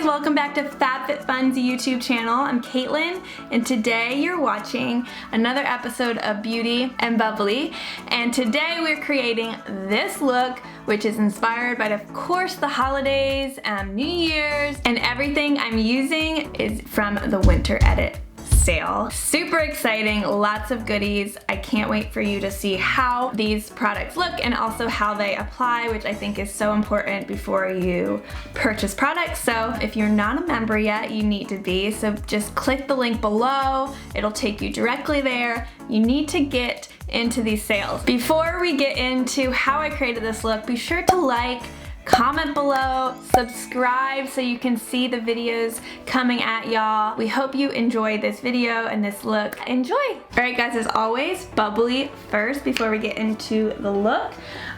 welcome back to FabFitFun's YouTube channel. I'm Caitlin, and today you're watching another episode of Beauty and Bubbly. And today we're creating this look, which is inspired by, of course, the holidays, New Year's, and everything I'm using is from the Winter Edit sale. Super exciting, lots of goodies. I can't wait for you to see how these products look and also how they apply, which I think is so important before you purchase products. So if you're not a member yet, you need to be. So just click the link below. It'll take you directly there. You need to get into these sales. Before we get into how I created this look, be sure to like, comment below, subscribe so you can see the videos coming at y'all. We hope you enjoy this video and this look. Enjoy! Alright guys, as always, bubbly first before we get into the look.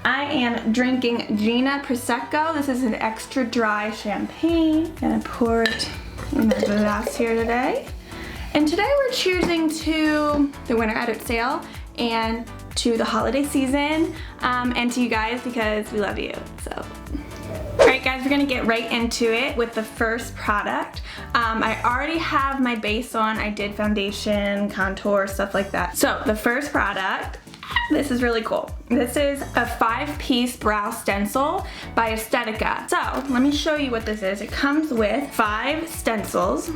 I am drinking Gina Prosecco. This is an extra dry champagne. Gonna pour it in a glass here today. And today we're choosing to the Winter Edit sale and to the holiday season and to you guys because we love you. So alright guys, we're gonna get right into it with the first product. I already have my base on. I did foundation, contour, stuff like that. So the first product, this is really cool. This is a 5-piece brow stencil by Aesthetica. So let me show you what this is. It comes with 5 stencils.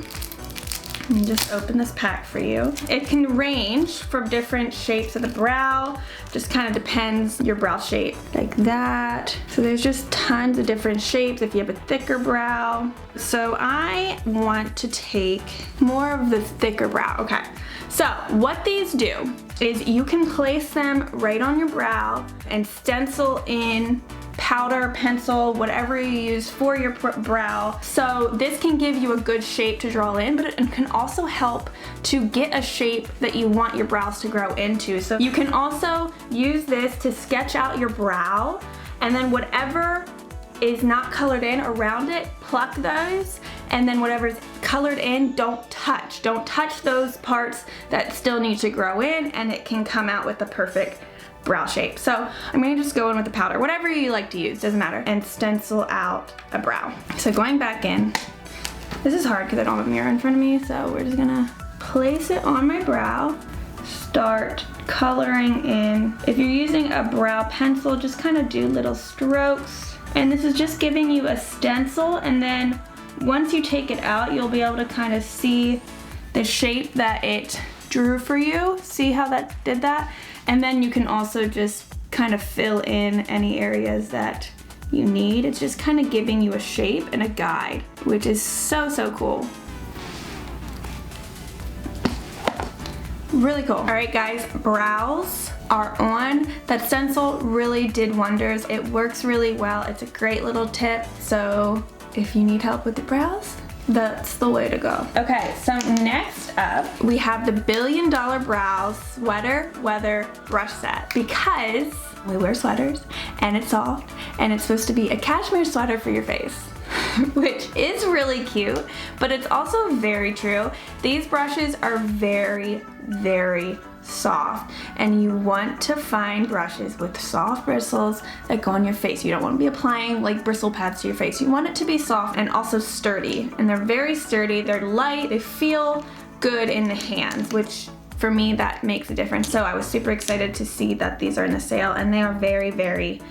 Let me just open this pack for you. It can range from different shapes of the brow, just kind of depends your brow shape, like that. So there's just tons of different shapes if you have a thicker brow. So I want to take more of the thicker brow. Okay, so what these do is you can place them right on your brow and stencil in powder, pencil, whatever you use for your brow. So this can give you a good shape to draw in, but it can also help to get a shape that you want your brows to grow into. So you can also use this to sketch out your brow, and then whatever is not colored in around it, pluck those, and then whatever's colored in, don't touch. Don't touch those parts that still need to grow in, and it can come out with the perfect brow shape. So I'm gonna just go in with the powder, whatever you like to use, doesn't matter, and stencil out a brow. So going back in, this is hard because I don't have a mirror in front of me, so we're just gonna place it on my brow, start coloring in. If you're using a brow pencil, just kind of do little strokes. And this is just giving you a stencil, and then once you take it out, you'll be able to kind of see the shape that it drew for you. See how that did that? And then you can also just kind of fill in any areas that you need. It's just kind of giving you a shape and a guide, which is so, so cool. Really cool. All right guys, brows are on. That stencil really did wonders. It works really well. It's a great little tip. So if you need help with the brows, that's the way to go. Okay, so next up, we have the $1 Billion Brow Sweater Weather Brush Set, because we wear sweaters and it's soft and it's supposed to be a cashmere sweater for your face, which is really cute, but it's also very true. These brushes are very, very soft, and you want to find brushes with soft bristles that go on your face. You don't want to be applying like bristle pads to your face. You want it to be soft and also sturdy, and they're very sturdy. They're light, they feel good in the hands, which for me that makes a difference. So I was super excited to see that these are in the sale, and they are very, very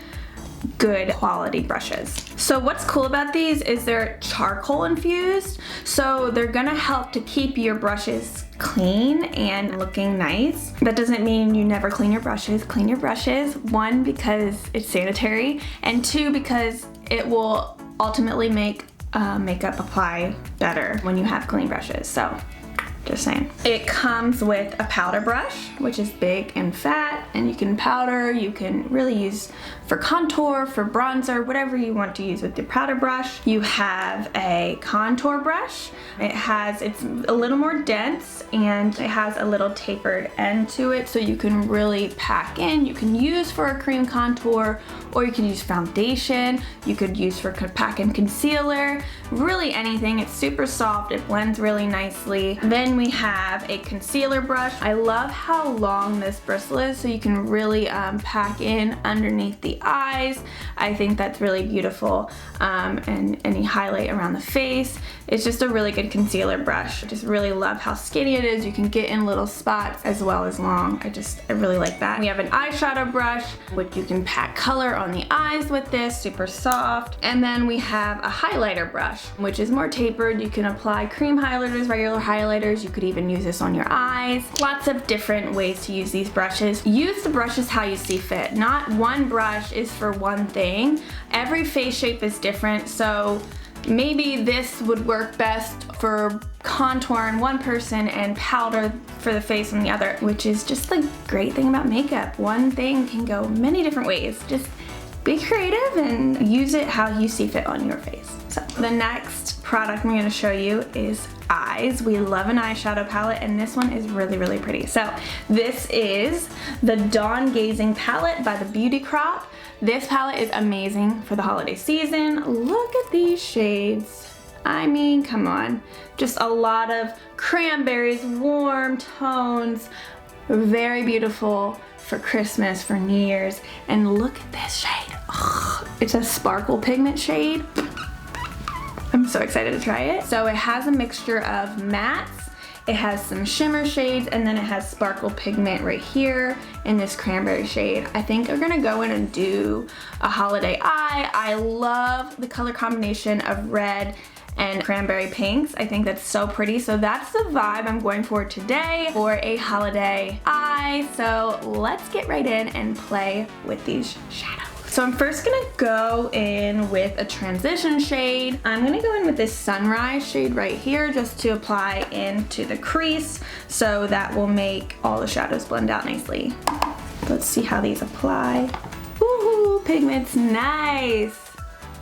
good quality brushes. So what's cool about these is they're charcoal infused, so they're gonna help to keep your brushes clean and looking nice. That doesn't mean you never clean your brushes. Clean your brushes, 1, because it's sanitary, and 2, because it will ultimately make makeup apply better when you have clean brushes. So just saying. It comes with a powder brush, which is big and fat, and you can powder, you can really use for contour, for bronzer, whatever you want to use with your powder brush. You have a contour brush. It's a little more dense, and it has a little tapered end to it, so you can really pack in. You can use for a cream contour, or you can use foundation. You could use for pack and concealer, really anything. It's super soft, it blends really nicely. Then thing we have a concealer brush. I love how long this bristle is, so you can really pack in underneath the eyes. I think that's really beautiful, and any highlight around the face. It's just a really good concealer brush. I just really love how skinny it is. You can get in little spots as well as long. I really like that. We have an eyeshadow brush, which you can pack color on the eyes with this, super soft. And then we have a highlighter brush, which is more tapered. You can apply cream highlighters, regular highlighters. You could even use this on your eyes. Lots of different ways to use these brushes. Use the brushes how you see fit. Not one brush is for one thing. Every face shape is different, so maybe this would work best for contour in one person and powder for the face on the other, which is just the great thing about makeup. One thing can go many different ways. Just be creative and use it how you see fit on your face. So the next product I'm going to show you is eyes. We love an eyeshadow palette, and this one is really, really pretty. So this is the Dawngazing palette by the Beauty Crop. This palette is amazing for the holiday season. Look at these shades. I mean, come on. Just a lot of cranberries, warm tones, very beautiful for Christmas, for New Year's. And look at this shade. Ugh, it's a sparkle pigment shade. I'm so excited to try it. So it has a mixture of mattes, it has some shimmer shades, and then it has sparkle pigment right here in this cranberry shade. I think we're gonna go in and do a holiday eye. I love the color combination of red and cranberry pinks. I think that's so pretty. So that's the vibe I'm going for today for a holiday eye. So let's get right in and play with these shadows. So I'm first gonna go in with a transition shade. I'm gonna go in with this Sunrise shade right here just to apply into the crease, so that will make all the shadows blend out nicely. Let's see how these apply. Ooh, pigment's nice.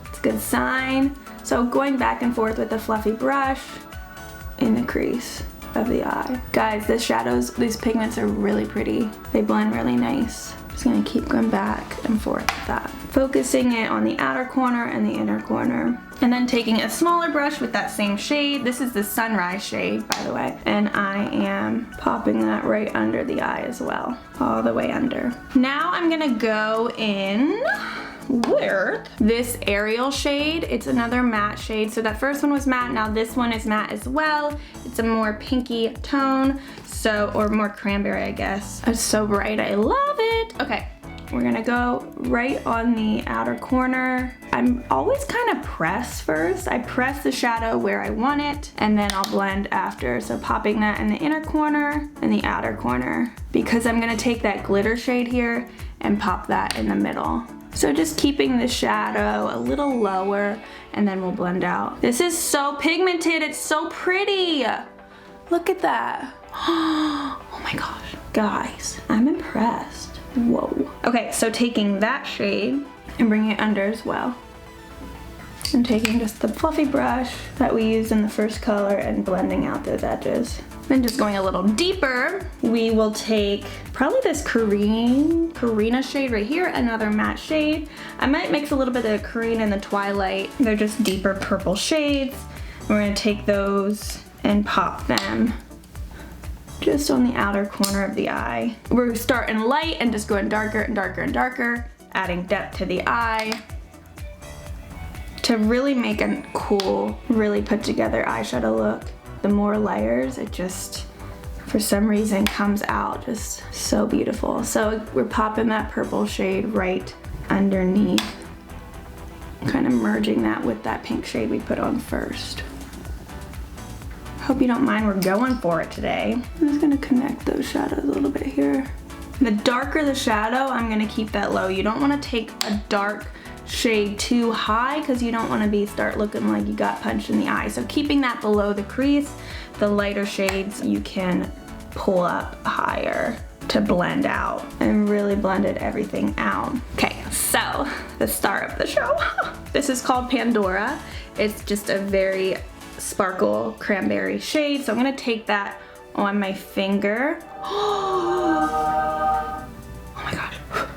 It's a good sign. So going back and forth with the fluffy brush in the crease of the eye. Guys, the shadows, these pigments are really pretty. They blend really nice. Just gonna keep going back and forth with that. Focusing it on the outer corner and the inner corner. And then taking a smaller brush with that same shade. This is the Sunrise shade, by the way. And I am popping that right under the eye as well. All the way under. Now I'm gonna go in with this Ariel shade. It's another matte shade. So that first one was matte, now this one is matte as well. It's a more pinky tone, so, or more cranberry, I guess. It's so bright, I love it. Okay, we're gonna go right on the outer corner. I'm always kind of press first. I press the shadow where I want it, and then I'll blend after. So popping that in the inner corner and the outer corner, because I'm gonna take that glitter shade here and pop that in the middle. So just keeping the shadow a little lower, and then we'll blend out. This is so pigmented, it's so pretty. Look at that. Oh my gosh. Guys, I'm impressed. Whoa. Okay, so taking that shade and bringing it under as well. And taking just the fluffy brush that we used in the first color and blending out those edges. Then just going a little deeper, we will take probably this Carina shade right here, another matte shade. I might mix a little bit of Carina and the Twilight. They're just deeper purple shades. We're gonna take those and pop them just on the outer corner of the eye. We're starting light and just going darker and darker and darker, adding depth to the eye to really make a cool, really put together eyeshadow look. The more layers, it just, for some reason, comes out just so beautiful. So we're popping that purple shade right underneath, kind of merging that with that pink shade we put on first. Hope you don't mind, we're going for it today. I'm just gonna connect those shadows a little bit here. The darker the shadow, I'm gonna keep that low. You don't wanna take a dark shade too high, because you don't want to start looking like you got punched in the eye. So keeping that below the crease, the lighter shades you can pull up higher to blend out, and really blended everything out. Okay, so the star of the show. This is called Pandora. It's just a very sparkle cranberry shade. So I'm gonna take that on my finger. Oh my gosh. Oh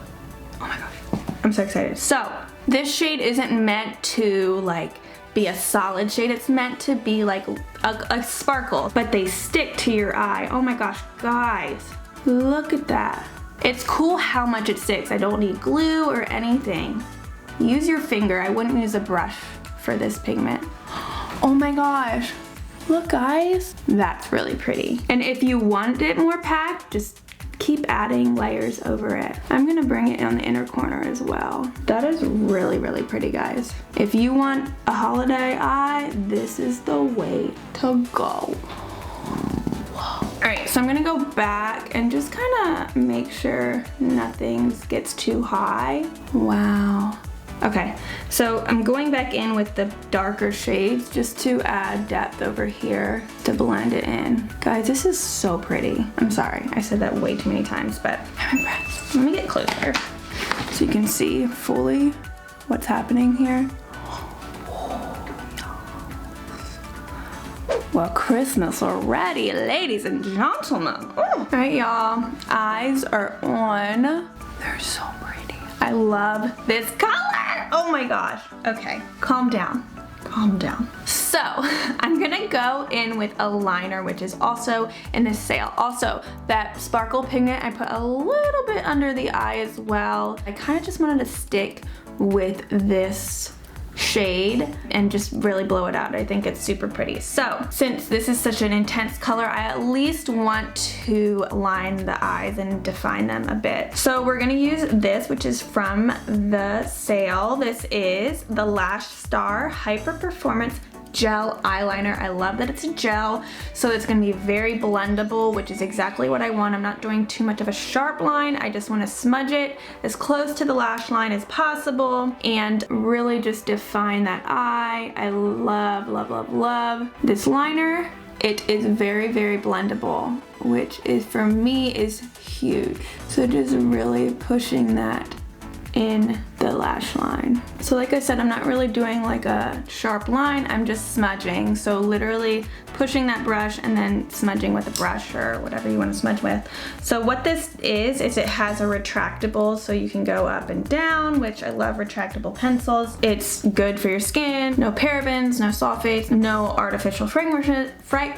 my gosh. I'm so excited. So this shade isn't meant to like be a solid shade. It's meant to be like a sparkle, but they stick to your eye. Oh my gosh, guys, look at that. It's cool how much it sticks. I don't need glue or anything. Use your finger. I wouldn't use a brush for this pigment. Oh my gosh. Look, guys. That's really pretty. And if you want it more packed, just keep adding layers over it. I'm gonna bring it on the inner corner as well. That is really, really pretty, guys. If you want a holiday eye, this is the way to go. Alright, so I'm gonna go back and just kind of make sure nothing gets too high. Wow. Okay, so I'm going back in with the darker shades just to add depth over here to blend it in. Guys, this is so pretty. I'm sorry, I said that way too many times, but I'm impressed. Let me get closer so you can see fully what's happening here. Well, Christmas already, ladies and gentlemen. All right, y'all, eyes are on. They're so pretty. I love this color. Oh my gosh. Okay, calm down. Calm down. So I'm gonna go in with a liner, which is also in this sale. Also, that sparkle pigment, I put a little bit under the eye as well. I kind of just wanted to stick with this shade and just really blow it out. I think it's super pretty. So since this is such an intense color, I at least want to line the eyes and define them a bit. So we're gonna use this, which is from the sale. This is the Lash Star Hyper Performance Gel Eyeliner. I love that it's a gel, so it's gonna be very blendable, which is exactly what I want. I'm not doing too much of a sharp line. I just wanna smudge it as close to the lash line as possible and really just define that eye. I love, love, love, love this liner. It is very, very blendable, which is, for me, is huge. So just really pushing that in the lash line. So like I said, I'm not really doing like a sharp line, I'm just smudging. So literally pushing that brush and then smudging with a brush or whatever you want to smudge with. So what this is it has a retractable, so you can go up and down, which I love retractable pencils. It's good for your skin. No parabens, no sulfates, no artificial fragrances,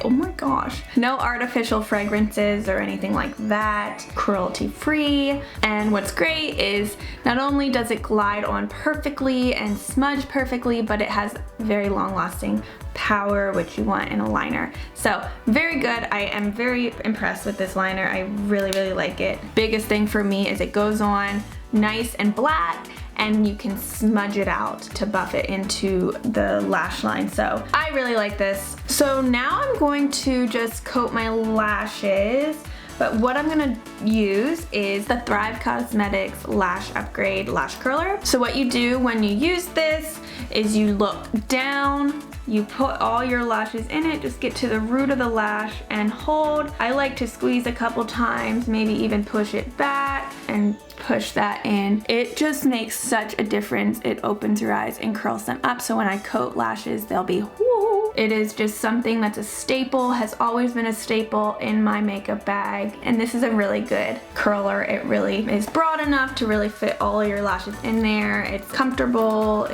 oh my gosh. No artificial fragrances or anything like that. Cruelty free. And what's great is not only does it glide on perfectly and smudge perfectly, but it has very long lasting power, which you want in a liner. So very good. I am very impressed with this liner. I really, really like it. Biggest thing for me is it goes on nice and black, and you can smudge it out to buff it into the lash line. So I really like this. So now I'm going to just coat my lashes. But what I'm gonna use is the Thrive Causemetics Lash Upgrade Lash Curler. So what you do when you use this is you look down, you put all your lashes in it, just get to the root of the lash and hold. I like to squeeze a couple times, maybe even push it back and push that in. It just makes such a difference. It opens your eyes and curls them up. So when I coat lashes, they'll be whoo. It is just something that's a staple, has always been a staple in my makeup bag. And this is a really good curler. It really is broad enough to really fit all of your lashes in there. It's comfortable.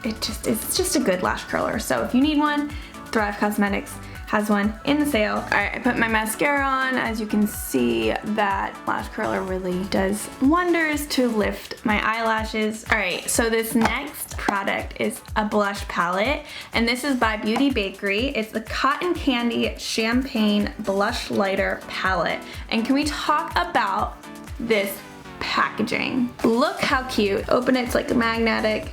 It's just a good lash curler. So if you need one, Thrive Causemetics has one in the sale. All right, I put my mascara on. As you can see, that lash curler really does wonders to lift my eyelashes. All right, so this next product is a blush palette, and this is by Bakerie. It's the Cotton Candy Champagne Blushlighter palette. And can we talk about this packaging? Look how cute. Open it, it's like magnetic.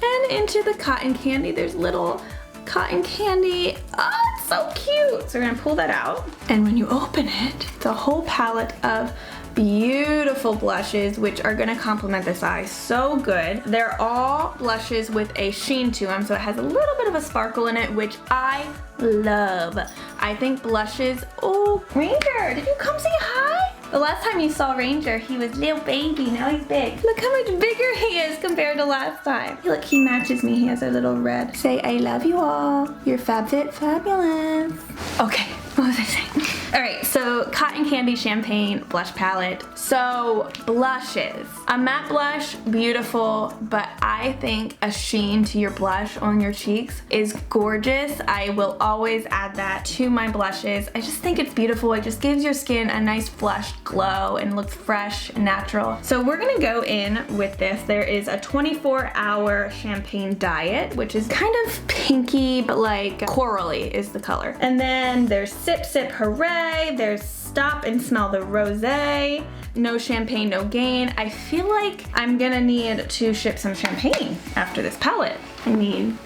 And into the cotton candy, there's little cotton candy. Oh, it's so cute. So we're gonna pull that out. And when you open it, it's a whole palette of beautiful blushes, which are gonna complement this eye so good. They're all blushes with a sheen to them, so it has a little bit of a sparkle in it, which I love. I think blushes, oh, Ranger, did you come say hi? The last time you saw Ranger, he was little baby, now he's big. Look how much bigger he is compared to last time. Look, he matches me, he has a little red. Say, I love you all. You're FabFitFabulous. Okay, what was I saying? All right, so Cotton Candy Champagne Blush Palette. So blushes. A matte blush, beautiful, but I think a sheen to your blush on your cheeks is gorgeous. I will always add that to my blushes. I just think it's beautiful. It just gives your skin a nice flushed glow and looks fresh and natural. So we're gonna go in with this. There is a 24-hour champagne diet, which is kind of pinky, but like corally is the color. And then there's Sip Sip Hooray. There's Stop and Smell the Rosé. No Champagne, No Gain. I feel like I'm gonna need to ship some champagne after this palette. I mean,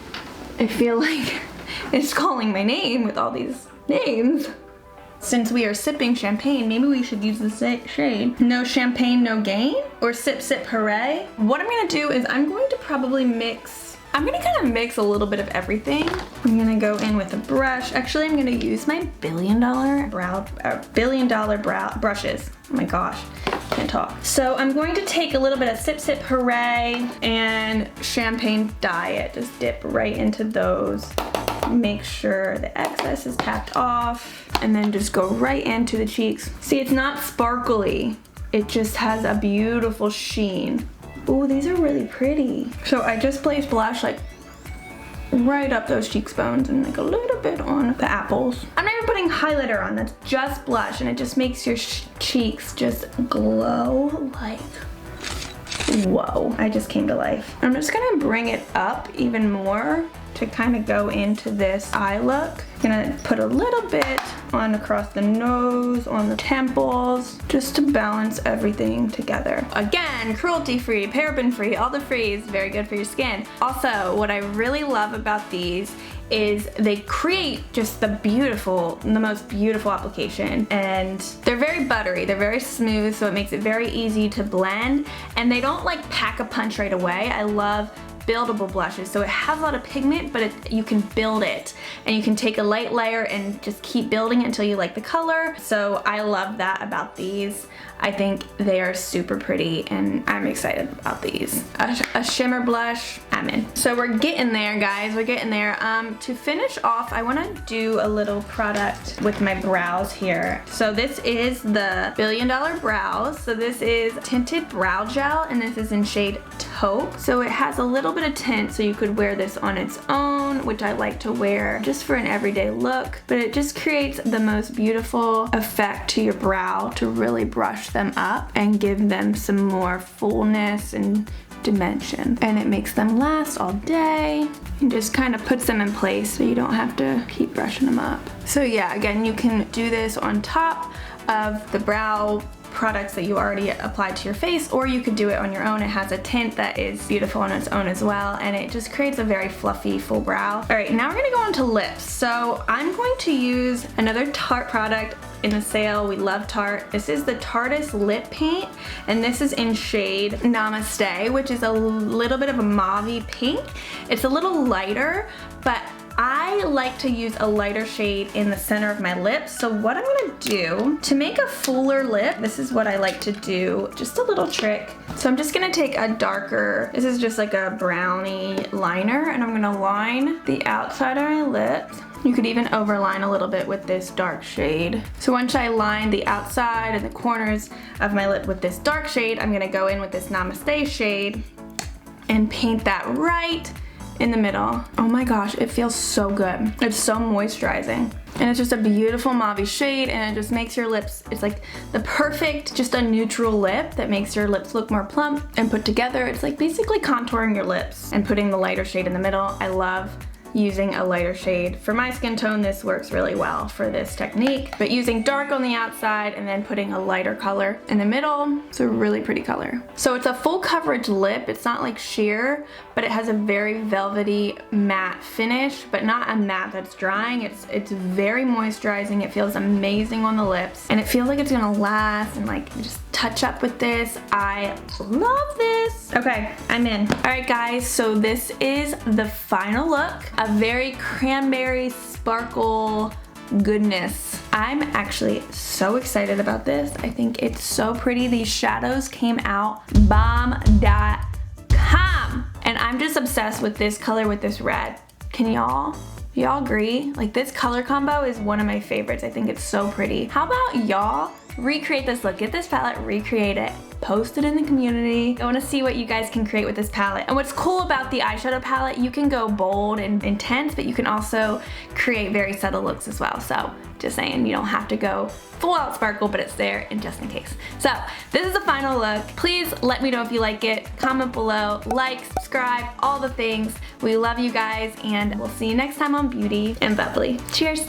I feel like it's calling my name with all these names. Since we are sipping champagne, maybe we should use the shade No Champagne, No Gain, or Sip Sip Hooray. What I'm gonna do is I'm going to probably I'm gonna kind of mix a little bit of everything. I'm gonna go in with a brush. Actually, I'm gonna use my billion dollar brushes. Oh my gosh, can't talk. So I'm going to take a little bit of Sip Sip Hooray and Champagne Diet. Just dip right into those. Make sure the excess is tapped off, and then just go right into the cheeks. See, it's not sparkly. It just has a beautiful sheen. Ooh, these are really pretty. So I just placed blush like right up those cheekbones and like a little bit on the apples. I'm not even putting highlighter on, that's just blush, and it just makes your cheeks just glow like, whoa, I just came to life. I'm just gonna bring it up even more to kind of go into this eye look. I'm gonna put a little bit on across the nose, on the temples, just to balance everything together. Again, cruelty-free, paraben-free, all the frees, very good for your skin. Also, what I really love about these is they create just the most beautiful application, and they're very buttery, they're very smooth, so it makes it very easy to blend, and they don't like pack a punch right away. I love buildable blushes, so it has a lot of pigment, but you can build it, and you can take a light layer and just keep building it until you like the color. So I love that about these. I think they are super pretty, and I'm excited about these. A shimmer blush, I'm in. So we're getting there, guys, we're getting there. To finish off, I wanna do a little product with my brows here. So this is the Billion Dollar Brows. So this is Tinted Brow Gel, and this is in shade Taupe. So it has a little bit of tint, so you could wear this on its own, which I like to wear just for an everyday look, but it just creates the most beautiful effect to your brow to really brush them up and give them some more fullness and dimension, and it makes them last all day and just kind of puts them in place so you don't have to keep brushing them up. So yeah, again, you can do this on top of the brow products that you already applied to your face, or you could do it on your own. It has a tint that is beautiful on its own as well, and it just creates a very fluffy full brow. All right, now we're gonna go on to lips. So I'm going to use another Tarte product in the sale. We love Tarte. This is the Tarteist lip paint, and this is in shade Namaste, which is a little bit of a mauve-y pink. It's a little lighter, but I like to use a lighter shade in the center of my lips. So what I'm gonna do to make a fuller lip, this is what I like to do, just a little trick. So I'm just gonna take a darker, this is just like a brownie liner, and I'm gonna line the outside of my lips. You could even overline a little bit with this dark shade. So once I line the outside and the corners of my lip with this dark shade, I'm gonna go in with this Namaste shade and paint that right in the middle. Oh my gosh, it feels so good. It's so moisturizing. And it's just a beautiful mauve shade, and it just makes your lips, it's like the perfect, just a neutral lip that makes your lips look more plump and put together. It's like basically contouring your lips and putting the lighter shade in the middle. I love using a lighter shade. For my skin tone, this works really well for this technique, but using dark on the outside and then putting a lighter color in the middle, it's a really pretty color. So it's a full coverage lip. It's not like sheer, but it has a very velvety matte finish, but not a matte that's drying. It's very moisturizing. It feels amazing on the lips, and it feels like it's gonna last, and like just touch up with this. I love this. Okay, I'm in. All right, guys, so this is the final look. A very cranberry sparkle goodness. I'm actually so excited about this. I think it's so pretty. These shadows came out bomb.com, and I'm just obsessed with this color with this red. Can y'all Y'all agree? Like, this color combo is one of my favorites. I think it's so pretty. How about y'all recreate this look? Get this palette, recreate it, post it in the community. I want to see what you guys can create with this palette. And what's cool about the eyeshadow palette, you can go bold and intense, but you can also create very subtle looks as well. So just saying, you don't have to go full out sparkle, but it's there and just in case. So this is the final look. Please let me know if you like it. Comment below, like, subscribe, all the things. We love you guys, and we'll see you next time on Beauty and Bubbly. Cheers.